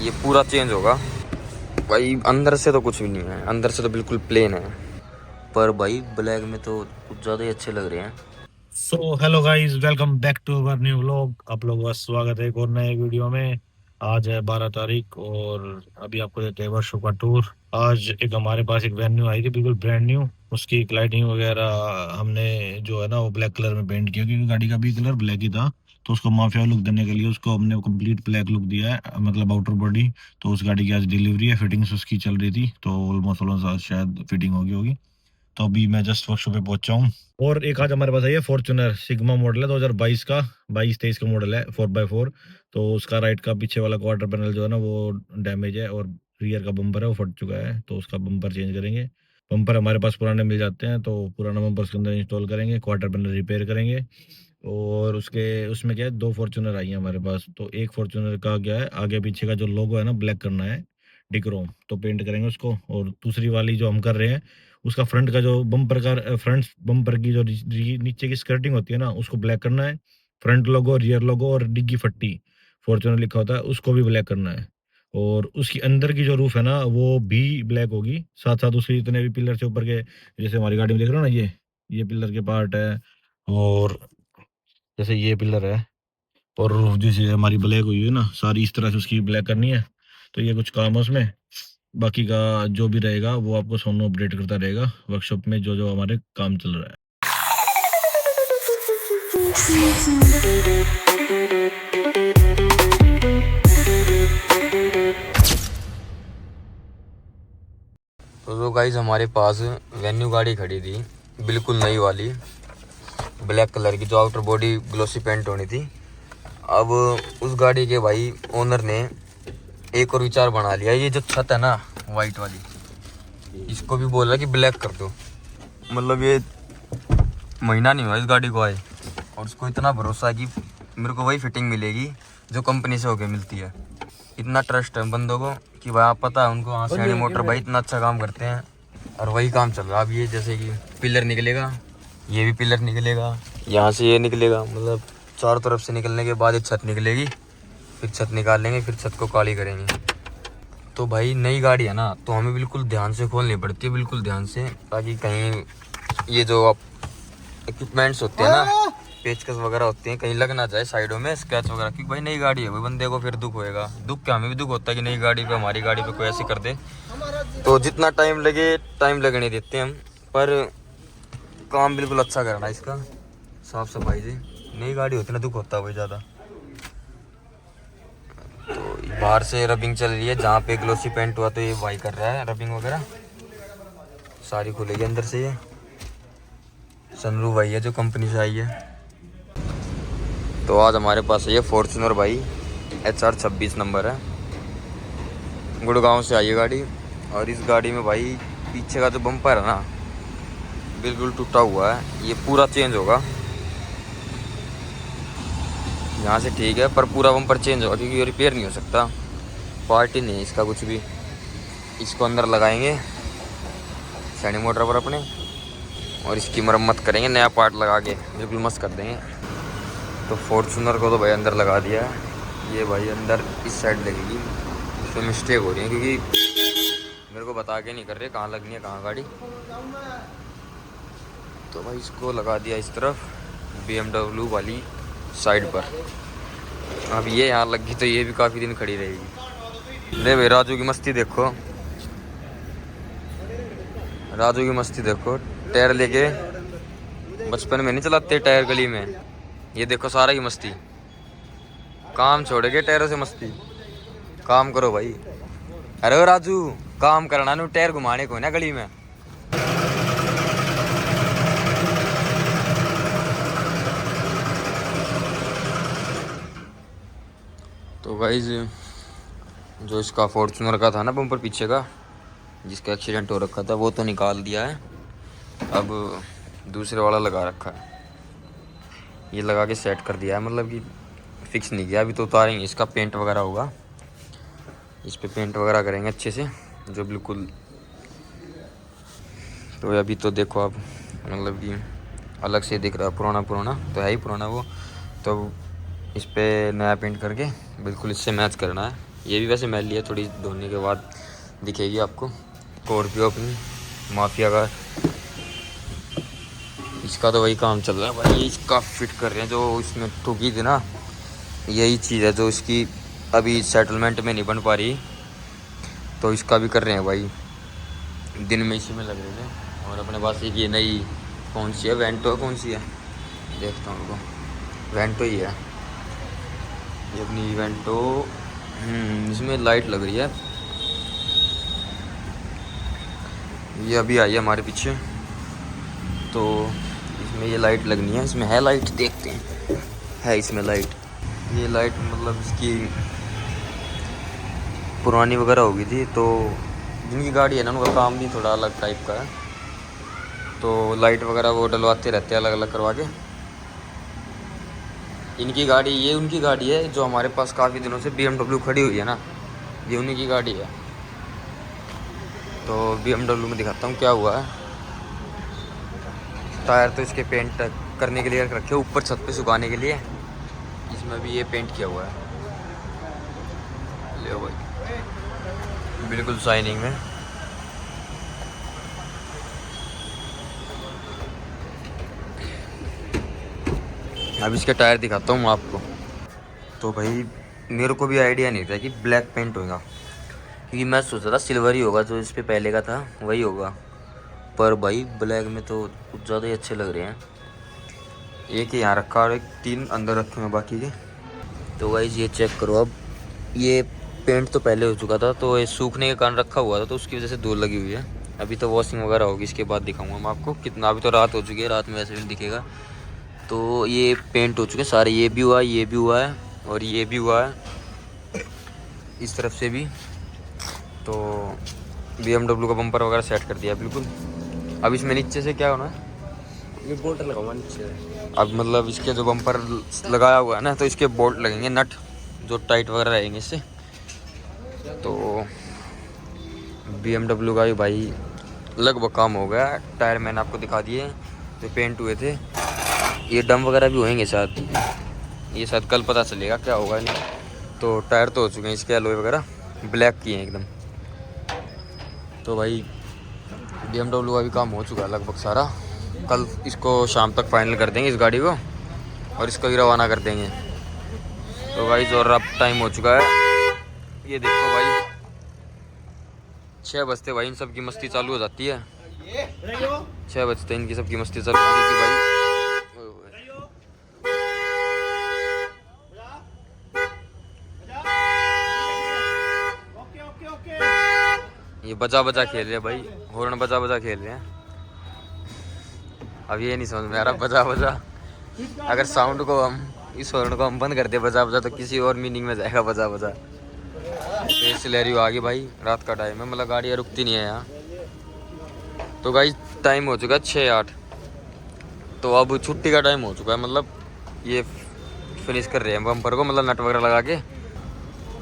ये पूरा चेंज होगा भाई। अंदर से तो कुछ भी नहीं है, अंदर से तो बिल्कुल प्लेन है, पर भाई ब्लैक में तो कुछ ज़्यादा ही अच्छे लग रहे हैं। So hello guys, welcome back to our new vlog. आप लोगों का स्वागत है एक और नए वीडियो में। आज है 12 तारीख और अभी आपको देते हैं वर्षों का टूर। आज एक हमारे पास एक वेन्यू आई थी बिल्कुल ब्रांड न्यू। उसकी लाइटिंग वगैरह हमने जो है ना वो ब्लैक कलर में पेंट किया, क्योंकि गाड़ी का भी कलर ब्लैक ही था। तो उसको माफिया लुक देने के लिए उसको हमने कंप्लीट ब्लैक लुक दिया है, मतलब आउटर बॉडी। तो उस गाड़ी की आज डिलीवरी है, फिटिंग्स उसकी चल रही थी, तो ऑलमोस्ट ऑलमोस्ट शायद फिटिंग होगी। तो अभी मैं जस्ट वर्कशॉप पे पहुंचा हूँ। और एक आज हमारे पास है ये फॉर्च्यूनर सिग्मा मॉडल है 2022 का, 22-23 का मॉडल है, 4x4। तो उसका राइट का पीछे वाला क्वार्टर पैनल जो है ना वो डैमेज है, और रियर का बम्पर है वो फट चुका है, तो उसका बम्पर चेंज करेंगे। बम्पर हमारे पास पुराने मिल जाते हैं, तो पुराना बम्पर उसके अंदर इंस्टॉल करेंगे, क्वार्टर पैनल रिपेयर करेंगे। और उसके उसमें क्या है, दो फॉर्च्यूनर आई है हमारे पास। तो एक फॉर्च्यूनर का क्या है, आगे पीछे का जो लोगो है ना ब्लैक करना है, डिक्रोम, तो पेंट करेंगे उसको। और दूसरी वाली जो हम कर रहे हैं, उसका फ्रंट का जो बम्पर का फ्रंट बम्पर की जो नीचे की स्कर्टिंग होती है ना उसको ब्लैक करना है। फ्रंट लोगो, रियर लोगो और डिग्गी फट्टी फॉर्च्यूनर लिखा होता है उसको भी ब्लैक करना है। और उसकी अंदर की जो रूफ है ना वो भी ब्लैक होगी, साथ साथ उसके जितने भी पिलर से ऊपर के, जैसे हमारी गाड़ी में देख रहे हो ना, ये पिलर के पार्ट है। और जैसे ये पिलर है, और रूफ जैसे हमारी ब्लैक हुई है ना, सारी इस तरह से उसकी ब्लैक करनी है। तो ये कुछ काम है उसमें। बाकी का जो भी रहेगा वो आपको सोनू अपडेट करता रहेगा वर्कशॉप में जो जो हमारे काम चल रहा है। तो गाइज हमारे पास वेन्यू गाड़ी खड़ी थी, बिल्कुल नई वाली, ब्लैक कलर की, जो आउटर बॉडी ग्लोसी पेंट होनी थी। अब उस गाड़ी के भाई ओनर ने एक और विचार बना लिया, ये जो छत है ना वाइट वाली, इसको भी बोल रहा कि ब्लैक कर दो। मतलब ये महीना नहीं हुआ इस गाड़ी को आए, और उसको इतना भरोसा है कि मेरे को वही फिटिंग मिलेगी जो कंपनी से होके मिलती है। इतना ट्रस्ट है बंदों को कि भाई, आप पता है उनको, हाँ सैनी मोटर भाई इतना अच्छा काम करते हैं, और वही काम चल रहा है। अब ये जैसे कि पिलर निकलेगा, ये भी पिलर निकलेगा, यहाँ से ये निकलेगा, मतलब चारों तरफ से निकलने के बाद एक छत निकलेगी, फिर छत निकाल लेंगे, फिर छत को काली करेंगे। तो भाई नई गाड़ी है ना, तो हमें बिल्कुल ध्यान से खोलनी पड़ती है, बिल्कुल ध्यान से, ताकि कहीं ये जो आप इक्विपमेंट्स होते हैं ना, पेचकस वगैरह होते हैं, कहीं लग ना जाए साइडों में स्क्रैच वगैरह, क्योंकि भाई नई गाड़ी है, भाई बंदे को फिर दुख होएगा। दुख क्या, हमें भी दुख होता है कि नई गाड़ी पे, हमारी गाड़ी पे कोई ऐसे कर दे। तो जितना टाइम लगे, टाइम लगने देते हैं हम, पर काम बिल्कुल अच्छा करना है इसका, साफ सफाई से। नई गाड़ी होती ना, दुख होता है भाई ज़्यादा। तो बाहर से रबिंग चल रही है, जहाँ पे ग्लोसी पेंट हुआ तो ये भाई कर रहा है रबिंग वगैरह, सारी खुलेगी अंदर से। ये सनरूफ भाई है जो कंपनी से आई है। तो आज हमारे पास है ये फॉर्च्यूनर भाई, HR 26 नंबर है, गुड़गांव से आई है गाड़ी। और इस गाड़ी में भाई पीछे का जो बम्पर है ना बिल्कुल टूटा हुआ है, ये पूरा चेंज होगा। यहाँ से ठीक है, पर पूरा बम्पर चेंज होगा, क्योंकि ये रिपेयर नहीं हो सकता, पार्ट ही नहीं है इसका कुछ भी। इसको अंदर लगाएंगे सैनी मोटर पर अपने, और इसकी मरम्मत करेंगे, नया पार्ट लगा के बिल्कुल मस्त कर देंगे। तो फॉर्च्यूनर को तो भाई अंदर लगा दिया है, ये भाई अंदर इस साइड लगेगी। इसमें मिस्टेक हो रही है, क्योंकि मेरे को बता के नहीं कर रहे कहाँ लगनी है, कहाँ गाड़ी। तो भाई इसको लगा दिया इस तरफ, BMW वाली साइड पर। अब ये यहाँ लग गई तो ये भी काफ़ी दिन खड़ी रहेगी। ले भाई राजू की मस्ती देखो, राजू की मस्ती देखो, टायर लेके बचपन में नहीं चलाते टायर गली में, ये देखो सारा की मस्ती। काम छोड़ के टायरों से मस्ती, काम करो भाई। अरे ओ राजू, काम करना नु, टायर घुमाने को ना गली में। तो गाइज जो इसका फॉर्च्यूनर का था ना बम्पर पीछे का, जिसका एक्सीडेंट हो रखा था, वो तो निकाल दिया है। अब दूसरे वाला लगा रखा है, ये लगा के सेट कर दिया है, मतलब कि फिक्स नहीं किया, अभी तो उतारेंगे, इसका पेंट वगैरह होगा, इस पे पेंट वगैरह करेंगे अच्छे से, जो बिल्कुल। तो अभी तो देखो आप, मतलब कि अलग से दिख रहा है, पुराना पुराना तो है ही पुराना वो। तो इस पे नया पेंट करके बिल्कुल इससे मैच करना है। ये भी वैसे मैली है, थोड़ी धोने के बाद दिखेगी आपको। स्कॉर्पियो अपनी माफिया का, इसका तो वही काम चल रहा है भाई, इसका फिट कर रहे हैं। जो इसमें ठुकी थी ना, यही चीज़ है जो इसकी अभी सेटलमेंट में नहीं बन पा रही, तो इसका भी कर रहे हैं भाई। दिन में इसी में लग रहे थे। और अपने पास एक ये नई कौन सी है, वेंटो कौन सी है देखता हूँ उनको, वेंटो ही है ये अपनी वेंटो। इसमें लाइट लग रही है, ये अभी आई है हमारे पीछे, तो इसमें ये लाइट लगनी है। इसमें है लाइट, देखते हैं है इसमें लाइट। ये लाइट मतलब इसकी पुरानी वगैरह हो गई थी, तो जिनकी गाड़ी है ना उनका काम भी थोड़ा अलग टाइप का है, तो लाइट वगैरह वो डलवाते रहते हैं अलग अलग करवा के। इनकी गाड़ी, ये उनकी गाड़ी है जो हमारे पास काफ़ी दिनों से BMW खड़ी हुई है ना, ये उन्हीं की गाड़ी है। तो BMW में दिखाता हूँ क्या हुआ है। टायर तो इसके पेंट करने के लिए रखे ऊपर छत पे सुखाने के लिए, इसमें भी ये पेंट किया हुआ है। ले भाई बिल्कुल शाइनिंग में। अब इसके टायर दिखाता हूँ मैं आपको। तो भाई मेरे को भी आइडिया नहीं था कि ब्लैक पेंट होगा, क्योंकि मैं सोचा था सिल्वर ही होगा, जो इस पे पहले का था वही होगा, पर भाई ब्लैक में तो कुछ ज़्यादा ही अच्छे लग रहे हैं। एक ही यहाँ रखा और एक 3 अंदर रखे हैं बाकी के। तो गाइस ये चेक करो, अब ये पेंट तो पहले हो चुका था, तो ये सूखने के कारण रखा हुआ था, तो उसकी वजह से धूल लगी हुई है। अभी तो वॉशिंग वगैरह होगी, इसके बाद दिखाऊंगा मैं आपको कितना। अभी तो रात हो चुकी है, रात में वैसे भी दिखेगा। तो ये पेंट हो चुके हैं सारे, ये भी हुआ है, ये भी हुआ है और ये भी हुआ है इस तरफ से भी। तो BMW का बम्पर वगैरह सेट कर दिया बिल्कुल। अब इसमें नीचे से क्या होना है, ये बोल्ट लगाऊंगा नीचे। अब मतलब इसके जो बम्पर लगाया हुआ है ना, तो इसके बोल्ट लगेंगे, नट जो टाइट वगैरह रहेंगे इससे। तो BMW का भी भाई लगभग काम हो गया। टायर मैंने आपको दिखा दिए जो पेंट हुए थे, ये डम वगैरह भी होंगे शायद, ये शायद कल पता चलेगा क्या होगा नहीं। तो टायर तो हो चुके हैं इसके, एलॉय वगैरह ब्लैक किए हैं एकदम। तो भाई BMW का भी काम हो चुका है लगभग सारा। कल इसको शाम तक फाइनल कर देंगे इस गाड़ी को, और इसको भी रवाना कर देंगे। तो भाई और अब टाइम हो चुका है, ये देखो भाई 6 बजते भाई, इन सब की मस्ती चालू हो जाती है। 6 बजते इनकी सबकी मस्ती चालू हो जाती है भाई। ये बजा बजा खेल रहे हैं भाई, हॉर्न बजा बजा खेल रहे हैं। अब ये नहीं समझ में आ रहा बजा बजा, अगर साउंड को हम इस हॉर्न को हम बंद कर दे बजा बजा, तो किसी और मीनिंग में जाएगा बजा बजा। तो सिलेरियो आ गई भाई, रात का टाइम है, मतलब गाड़ियाँ रुकती नहीं है यहाँ। तो गाइस टाइम हो चुका है 6:08, तो अब छुट्टी का टाइम हो चुका है। मतलब ये फिनिश कर रहे हैं बम्पर को, मतलब नट वगैरह लगा के।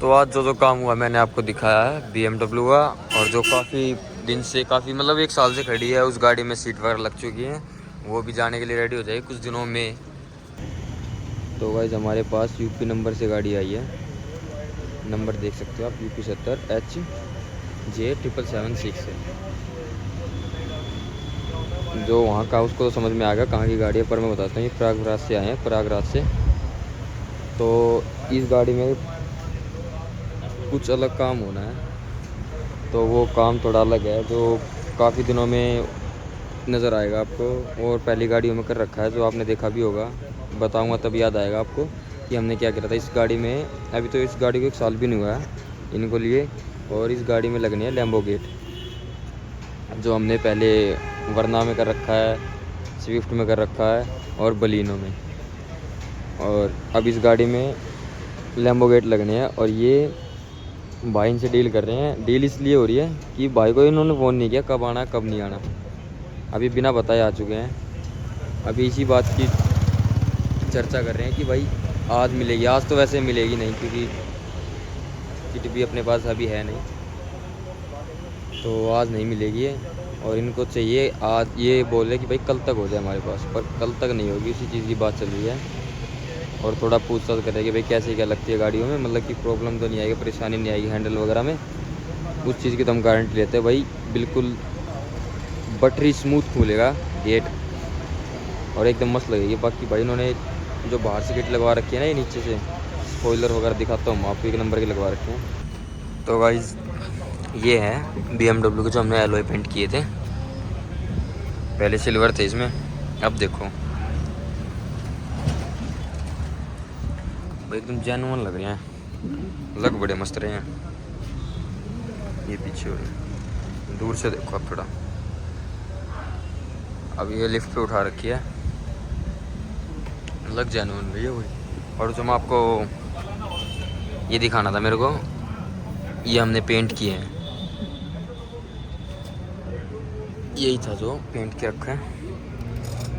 तो आज जो काम हुआ मैंने आपको दिखाया है BMW का, और जो काफ़ी दिन से, काफ़ी मतलब 1 साल से खड़ी है, उस गाड़ी में सीट वगैरह लग चुकी है, वो भी जाने के लिए रेडी हो जाएगी कुछ दिनों में। तो गाइस हमारे पास UP नंबर से गाड़ी आई है, नंबर देख सकते हो आप, UP 70 HJ777 है। जो वहाँ का उसको तो समझ में आ गया कहाँ की गाड़ी है, पर मैं बताता हूँ, ये प्रयागराज से आए हैं, प्रयागराज से। तो इस गाड़ी में कुछ अलग काम होना है, तो वो काम थोड़ा अलग है, जो काफ़ी दिनों में नज़र आएगा आपको। और पहली गाड़ियों में कर रखा है, जो आपने देखा भी होगा, बताऊंगा तब याद आएगा आपको कि हमने क्या किया था इस गाड़ी में। अभी तो इस गाड़ी को 1 साल भी नहीं हुआ है इनको लिए, और इस गाड़ी में लगने है लैम्बो गेट, जो हमने पहले वरना में कर रखा है, स्विफ्ट में कर रखा है और बलिनो में। और अब इस गाड़ी में लैम्बो गेट लगने हैं, और ये भाई इनसे डील कर रहे हैं। डील इसलिए हो रही है कि भाई को इन्होंने फ़ोन नहीं किया कब आना कब नहीं आना, अभी बिना बताए आ चुके हैं। अभी इसी बात की चर्चा कर रहे हैं कि भाई आज मिलेगी, आज तो वैसे मिलेगी नहीं, क्योंकि किट भी अपने पास अभी है नहीं, तो आज नहीं मिलेगी। और इनको चाहिए आज, ये बोल रहे कि भाई कल तक हो जाए हमारे पास, पर कल तक नहीं होगी, उसी चीज़ की बात चल रही है। और थोड़ा पूछताछ करें कि भाई कैसे क्या लगती है गाड़ियों में, मतलब कि प्रॉब्लम तो नहीं आएगी, परेशानी नहीं आएगी हैंडल वगैरह में। उस चीज़ की तो हम गारंटी लेते हैं भाई, बिल्कुल बटरी स्मूथ खुलेगा गेट और एकदम मस्त लगेगी। बाकी भाई इन्होंने जो बाहर से गेट लगवा रखी है ना, ये नीचे से स्पॉइलर वगैरह दिखाता हूँ आपको, एक नंबर के लगवा रखे हैं। तो गाइस ये है BMW के जो हमने एलॉय पेंट किए थे, पहले सिल्वर थे इसमें, अब देखो भाई एकदम जेन्युइन लग रहे हैं, लग बड़े मस्त रहे हैं। ये पीछे हो रहे, दूर से देखो आप थोड़ा। अब ये लिफ्ट पे उठा रखी है, लग जेन्युइन भैया वही। और जो मैं आपको ये दिखाना था मेरे को, ये हमने पेंट किए हैं, यही था जो पेंट के रखा है,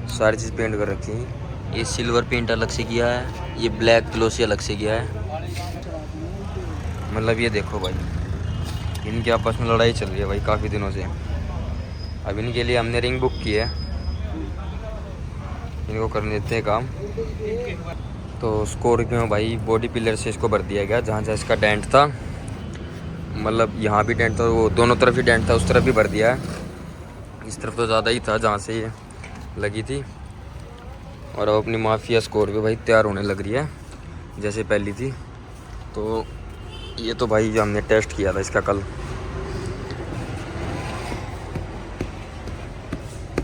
सारी चीज़ पेंट कर रखी है। ये सिल्वर पेंट अलग से किया है, ये ब्लैक ग्लोसी अलग से किया है। मतलब ये देखो भाई, इनके आपस में लड़ाई चल रही है भाई काफ़ी दिनों से। अब इनके लिए हमने रिंग बुक की है, इनको करने देते हैं काम। तो स्कॉर्पियो में भाई बॉडी पिलर से इसको भर दिया गया, जहाँ जहाँ इसका डेंट था, मतलब यहाँ भी डेंट था, वो दोनों तरफ ही डेंट था, उस तरफ भी भर दिया है। इस तरफ तो ज़्यादा ही था जहाँ से ये लगी थी। और अब अपनी माफिया स्कॉर्पियो भाई तैयार होने लग रही है जैसे पहली थी। तो ये तो भाई जो हमने टेस्ट किया था इसका कल,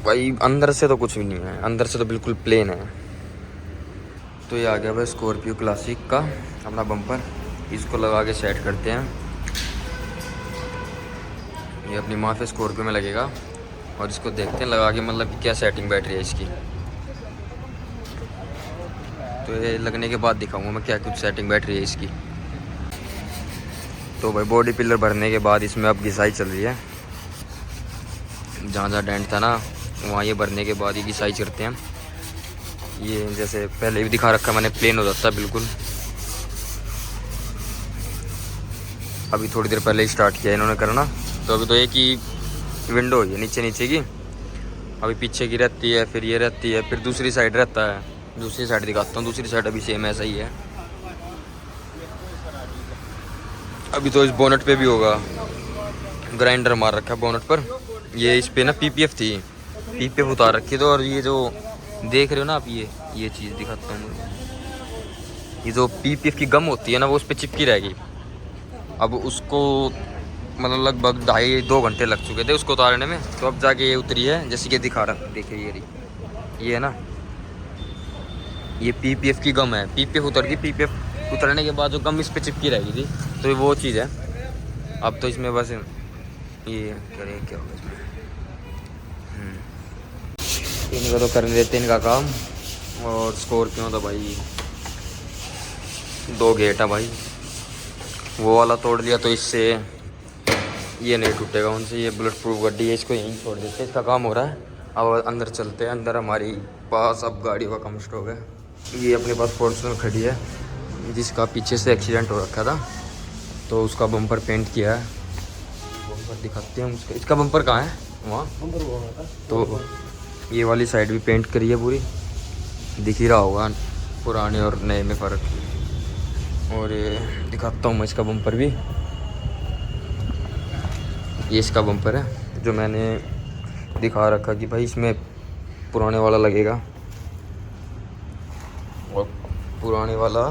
भाई अंदर से तो कुछ भी नहीं है, अंदर से तो बिल्कुल प्लेन है। तो ये आ गया भाई स्कॉर्पियो क्लासिक का अपना बम्पर, इसको लगा के सेट करते हैं। ये अपनी माफिया स्कॉर्पियो में लगेगा और इसको देखते हैं लगा के, मतलब कि क्या सेटिंग बैटरी है इसकी। तो ये लगने के बाद दिखाऊंगा मैं क्या कुछ सेटिंग बैटरी है इसकी। तो भाई बॉडी पिलर भरने के बाद इसमें अब घिसाई चल रही है, जहाँ जहाँ डेंट था ना वहाँ ये भरने के बाद ही घिसाई करते हैं। ये जैसे पहले भी दिखा रखा मैंने, प्लेन हो जाता है बिल्कुल। अभी थोड़ी देर पहले ही स्टार्ट किया इन्होंने करना। तो अभी तो एक ही विंडो हुई है नीचे नीचे की, अभी पीछे की रहती है, फिर ये रहती है, फिर दूसरी साइड रहता है। दूसरी साइड दिखाता हूँ, दूसरी साइड अभी सेम ऐसा ही है। अभी तो इस बोनट पे भी होगा, ग्राइंडर मार रखा है बोनट पर। ये इस पे ना PPF थी, PPF उतार रखी तो, और ये जो देख रहे हो ना आप, ये चीज़ दिखाता हूँ। ये जो PPF की गम होती है ना, वो उस पर चिपकी रहेगी। अब उसको मतलब लगभग 2.5-2 घंटे लग चुके थे उसको उतारने में, तो अब जाके ये उतरी है, जैसे कि दिखा रहा देखिए ये है ना, ये PPF की गम है। PPF उतर गई, PPF उतरने के बाद जो गम इस पे चिपकी रहेगी थी, तो ये वो चीज़ है। अब तो इसमें बस ये करें क्या होगा इसमें, इनका तो करने देते इनका काम। और स्कॉर्पियो तो भाई 2 गेट है भाई, वो वाला तोड़ लिया तो इससे ये नहीं टूटेगा उनसे, ये बुलेट प्रूफ गाड़ी है, इसको यहीं छोड़ देते हैं, इसका काम हो रहा है। अब अंदर चलते हैं, अंदर हमारी पास अब गाड़ी का काम स्टॉक है। ये अपने पास फॉर्च्यूनर खड़ी है, जिसका पीछे से एक्सीडेंट हो रखा था, तो उसका बम्पर पेंट किया है। बम्पर दिखाते हैं उसका, इसका बम्पर कहाँ है वहाँ, तो ये वाली साइड भी पेंट करी है पूरी, दिख ही रहा होगा पुराने और नए में फ़र्क। और ये दिखाता हूँ मैं इसका बम्पर भी, ये इसका बम्पर है जो मैंने दिखा रखा कि भाई इसमें पुराने वाला लगेगा, और पुराने वाला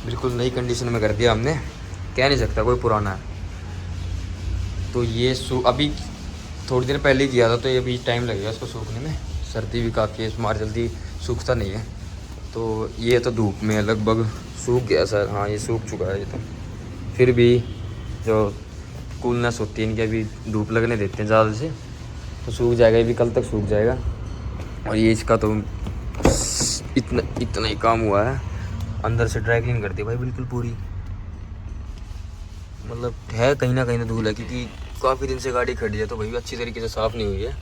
बिल्कुल नई कंडीशन में कर दिया हमने, कह नहीं सकता कोई पुराना है। तो ये अभी थोड़ी देर पहले ही किया था, तो ये अभी टाइम लगेगा इसको सूखने में, सर्दी भी काफ़ी है, हमारे जल्दी सूखता नहीं है। तो ये तो धूप में लगभग सूख गया सर, हाँ ये सूख चुका है ये तो। फिर भी जो कूलनेस होती है इनकी, अभी धूप लगने देते हैं ज़्यादा से, तो सूख जाएगा, ये भी कल तक सूख जाएगा। और ये इसका तो इतना ही काम हुआ है, अंदर से ड्राई क्लीन कर दी भाई बिल्कुल पूरी। मतलब है कहीं ना कहीं तो धूल है, क्योंकि काफ़ी दिन से गाड़ी खड़ी है, तो भाई अच्छी तरीके से साफ़ नहीं हुई है,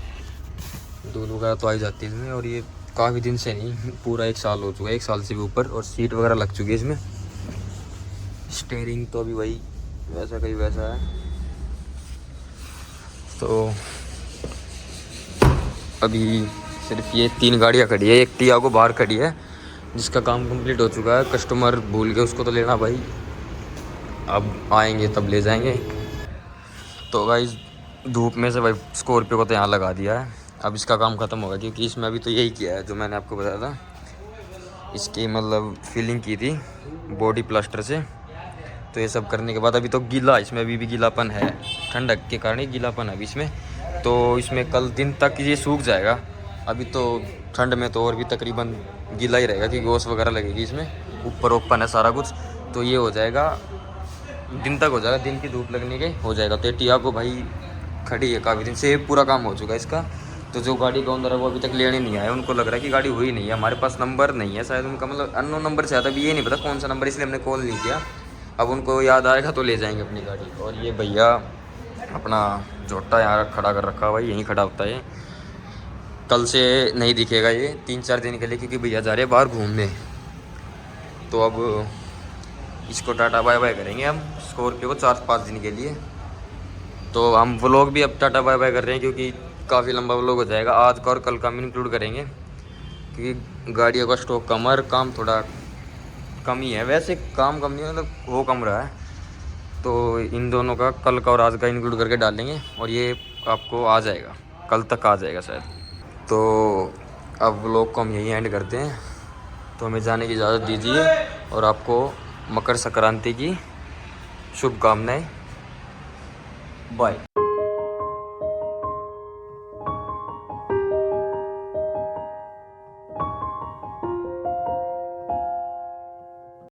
धूल वगैरह तो आ ही जाती है इसमें। और ये काफ़ी दिन से नहीं, पूरा 1 साल हो चुका है, 1 साल से भी ऊपर, और सीट वगैरह लग चुकी है इसमें। स्टीयरिंग तो अभी भाई वैसा कहीं वैसा है। तो अभी सिर्फ ये 3 गाड़ियाँ खड़ी है, एक टियागो बाहर खड़ी है, जिसका काम कंप्लीट हो चुका है। कस्टमर भूल गए उसको तो लेना भाई, अब आएंगे तब ले जाएंगे। तो गाइस धूप में से भाई स्कॉर्पियो को तो यहाँ लगा दिया है। अब इसका काम ख़त्म होगा क्योंकि इसमें अभी तो यही किया है जो मैंने आपको बताया था। इसकी मतलब फिलिंग की थी बॉडी प्लास्टर से। तो ये सब करने के बाद अभी तो गीला, इसमें अभी भी गीलापन है, ठंडक के कारण ही गीलापन है अभी इसमें। तो इसमें कल दिन तक ये सूख जाएगा। अभी तो ठंड में तो और भी तकरीबन गीला ही रहेगा क्योंकि ओस वगैरह लगेगी इसमें, ऊपर ओपन है सारा कुछ। तो ये हो जाएगा दिन तक, हो जाएगा दिन की धूप लगने के हो जाएगा। तो टिया को भाई खड़ी है काफ़ी दिन से, पूरा काम हो चुका है इसका। तो जो गाड़ी का ओनर है वो अभी तक लेने नहीं आया, उनको लग रहा है कि गाड़ी हुई नहीं है, हमारे पास नंबर नहीं है शायद उनका, मतलब अननोन नंबर से आता है। अभी ये नहीं पता कौन सा नंबर, इसलिए हमने कॉल नहीं किया। अब उनको याद आएगा तो ले जाएंगे अपनी गाड़ी। और ये भैया अपना जोटा यहाँ खड़ा कर रखा है भाई, यहीं खड़ा होता है। कल से नहीं दिखेगा ये 3-4 दिन के लिए, क्योंकि भैया जा रहे हैं बाहर घूमने। तो अब इसको टाटा बाय बाय करेंगे हम स्कॉर्पियो को 4-5 दिन के लिए। तो हम व्लॉग भी अब टाटा बाय बाय कर रहे हैं क्योंकि काफ़ी लंबा व्लॉग हो जाएगा। आज का और कल का हम इंक्लूड करेंगे क्योंकि गाड़ियों का स्टॉक कम है, काम थोड़ा कम ही है। वैसे काम कम नहीं है, मतलब वो कम रहा है। तो इन दोनों का कल का और आज का इंक्लूड करके डालेंगे और ये आपको आ जाएगा, कल तक आ जाएगा शायद। तो अब व्लॉग को हम यहीं एंड करते हैं। तो हमें जाने की इजाज़त दीजिए और आपको मकर संक्रांति की शुभकामनाएं। बाय।